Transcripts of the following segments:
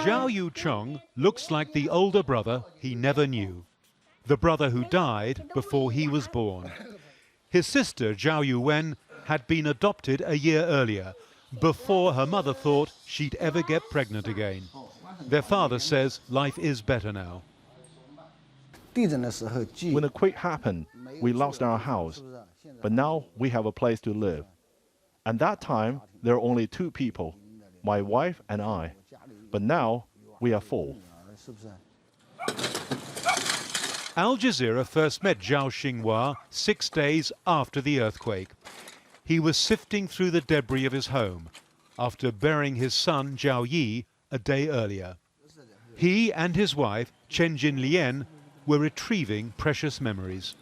Zhao Yuchong looks like the older brother he never knew, the brother who died before he was born. His sister, Zhao Yuwen, had been adopted a year earlier, before her mother thought she'd ever get pregnant again. Their father says life is better now. When the quake happened, we lost our house, but now we have a place to live. At that time, there were only 2 people, my wife and I, but now we are 4. Al Jazeera first met Zhao Xinghua 6 days after the earthquake. He was sifting through the debris of his home after burying his son Zhao Yi a day earlier. He and his wife, Chen Jinlian, were retrieving precious memories.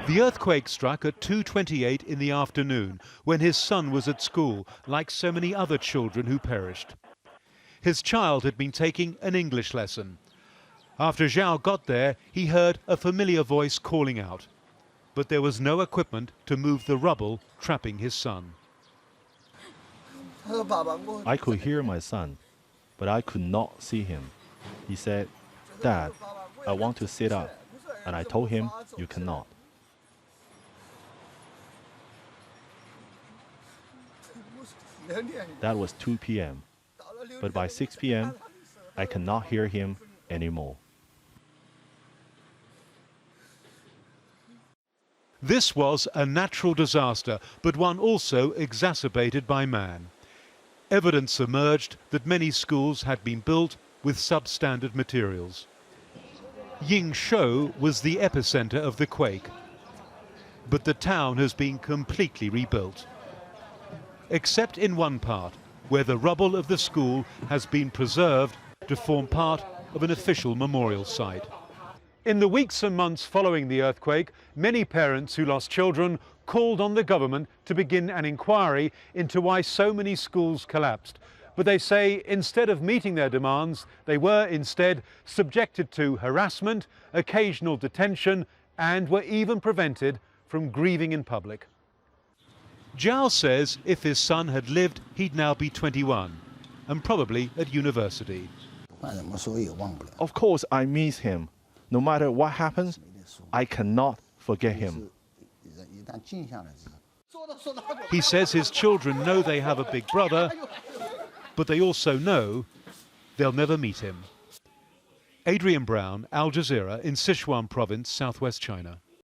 The earthquake struck at 2:28 in the afternoon when his son was at school, like so many other children who perished. His child had been taking an English lesson. After Zhao got there, he heard a familiar voice calling out, but there was no equipment to move the rubble trapping his son. I could hear my son, but I could not see him. He said, "Dad, I want to sit up," and I told him, "You cannot." That was 2 p.m., but by 6 p.m., I cannot hear him anymore. This was a natural disaster, but one also exacerbated by man. Evidence emerged that many schools had been built with substandard materials. Yingshou was the epicenter of the quake, but the town has been completely rebuilt, except in one part, where the rubble of the school has been preserved to form part of an official memorial site. In the weeks and months following the earthquake, many parents who lost children called on the government to begin an inquiry into why so many schools collapsed. But they say instead of meeting their demands, they were instead subjected to harassment, occasional detention, and were even prevented from grieving in public. Zhao says if his son had lived, he'd now be 21 and probably at university. Of course, I miss him. No matter what happens, I cannot forget him. He says his children know they have a big brother, but they also know they'll never meet him. Adrian Brown, Al Jazeera in Sichuan province, southwest China.